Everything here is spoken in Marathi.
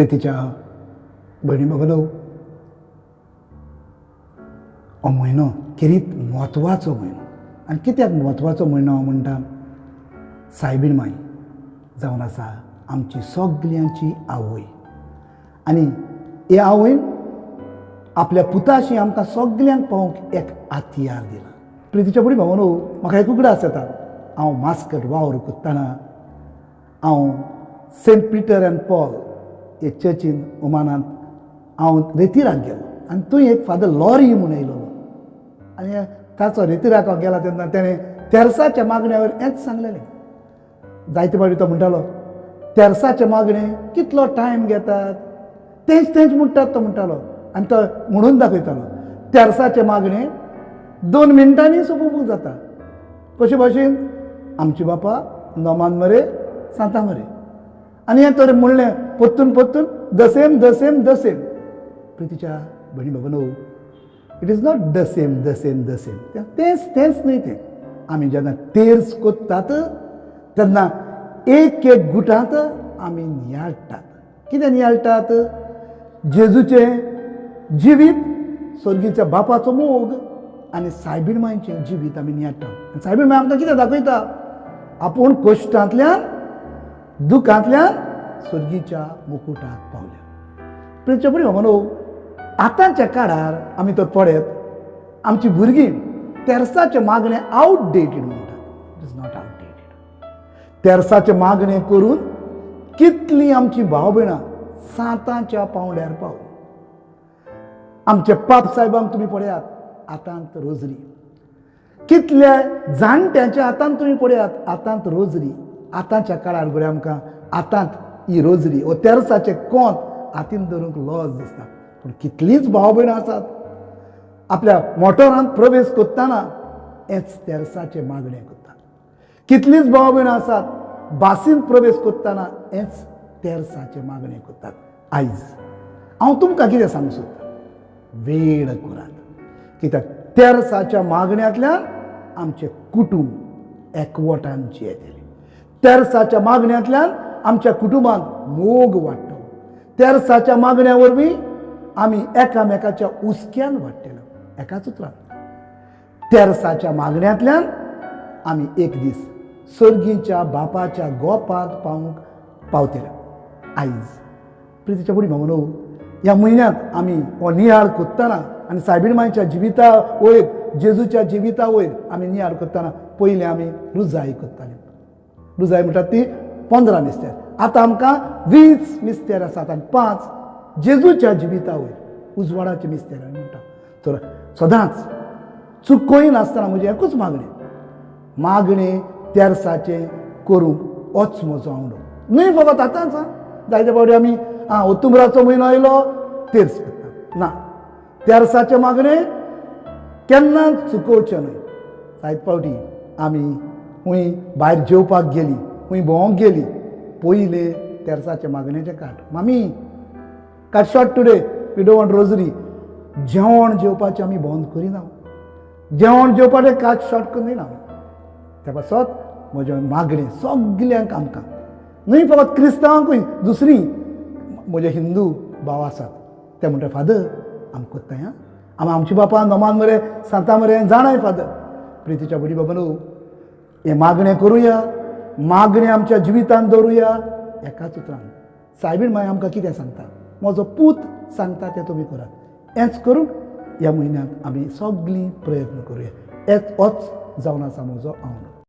प्रितीच्या भयणी भगिनो, हो म्हयनो किरीत म्हत्वाचो म्हयनो. आनी कित्याक म्हत्वाचो म्हयनो हांव म्हणटा? सायबीण माय जावन आसा आमची सगल्यांची आवय. आनी हे आवयन आपल्या पुताशी आमकां सगल्यांक पावोवंक एक हातयार दिला. प्रितीच्या भयणी भावनो, म्हाका एक उगडास येता. हांव मास्कट वावर कोत्ताना हांव सेंट पिटर एंड पॉल हे चर्चीन ओमानांत हांव रेतीराक गेलो आनी थंय एक फादर लॉरी म्हूण येयलो. आनी ताचो रेतीराक हांव गेला तेन्ना तेणें तेरसाच्या मागण्या वयर हेंच सांगलेलें. जायते फावटी तो म्हणटालो तेरसाचे मागणे कितलो टायम घेतात, तेंच म्हणटात तो म्हणटालो. आनी तो म्हणून दाखयतालो तेरसाचे मागणे 2 मिनटांनी सोंपोवंक जाता. कशे भाशेन आमची बापा नोमान मरे सांता मरे. आनी हें तर म्हणलें पोत्तून द सेम. प्रितीच्या भयणी भगिनो, it is not the same. तेंच न्हय तें. आमी जेन्ना तेर्स कोत्तात तेन्ना एक गुटांत आमी नियाळटात. कितें नियाळटात? जेजूचें जिवीत, स्वर्गीच्या बापाचो मोग आनी सायबीण मांयचें जिवीत आमी नियाळटात. सायबीण मांय आमकां कितें दाखयता? आपूण कश्टांतल्यान दुखांतल्यान स्वर्गीच्या मुकुटाक पावल्या. प्रितीच्या भयणी भगिनो, आतांच्या काळार आमी तर पळयत आमची भुरगीं तेरसाचे मागणे आउटडेटेड म्हणटात. It is not outdated. तेरसाचे मागणे करून कितलीं आमची भाव भयणां सातांच्या पावंड्यार पावली. आमचे पाप साहेबांक तुमी पळयात आतांत रोजरी. कितल्या जाणट्यांच्या हातांत तुमी पळयात आतांत रोजरी. आतांच्या काळार घडये आमकां आतांत ही रोजरी वो तेरसाचे कोंत हातीन धरूंक लज दिसता. पूण कितलींच भाव भयणां आसात आपल्या मोटरांत प्रवेश कोत्ताना हेच तेरसाचे मागणे कोत्तात. कितलींच भाव भयणां आसात बासींत प्रवेश कोत्ताना हेच तेरसाचे मागणे कोत्तात. आयज हांव तुमकां कितें सांगूंक सोदतां? वेळ करात. कित्याक तेरसाच्या मागण्यांतल्यान आमचें कुटूंब एकवटान जियेतलें. तेरसाच्या मागण्यांतल्यान आमच्या कुटुंबांत मोग वाडटलो. तेरसाच्या मागण्या वरवीं आमी एकामेकाच्या उस्क्यान वाडटलो. एकाच उतरान तेरसाच्या मागण्यांतल्यान आमी एक दीस सर्गीच्या बापाच्या गोपांत पावतले. आयज प्रितीच्या भयणी भावनो, ह्या म्हयन्यांत आमी हो नियाळ कोत्ताना आनी सायबीण मांयच्या जिविता वयर, जेजूच्या जिविता वयर आमी नियाळ कोत्ताना पयलीं आमी रुजाई कोत्तालीं. रुजाई म्हणटात ती 15 मिस्तेर. आतां आमकां 20 मिस्तेर आसात आनी 5 जेजूच्या जिविता वयर उजवाडाचे मिस्तेर आमी म्हणटा. तर सदांच चुकोय नासतना म्हजें एकूच मागणें तेरसाचें करूंक होच म्हजो आवडो. न्हय फकत आतांच. जायते फावटी आमी ओतुंबराचो म्हयनो आयलो तेर्स करतात. ना, तेरसाचें मागणें केन्नाच चुकोवचें न्हय. जायते फावटी आमी खूंय भायर जेवपाक गेलीं, खूंय भोंवंक गेलीं, पयले तेरसाचे मागणेचें काड. मामी काड short today, we don't want rosary. जेवण जेवपाचें आमी बंद करिना. जेवण जेवपाचें काड शॉर्ट करिना. त्या पासत म्हजें मागणें सगल्यांक आमकां, न्हय फकत क्रिस्तांवांकूय, दुसरीं म्हजे हिंदू भाव आसात ते म्हणटा फादर आमी कोत्ताय. आमची बापा नोमान मरे सांता मरे जाणाय फादर. प्रितीच्या भयणी भगिनो, हे मागणें करुया, मागणें आमच्या जिवितांत दवरुया एकाच उतरान. सायबीण मांय आमकां कितें सांगता? म्हजो पूत सांगता तें तुमी करात. हेंच करूंक ह्या म्हयन्यांत आमी सगळीं प्रयत्न करुया. होच जावन आसा म्हजो आवडो.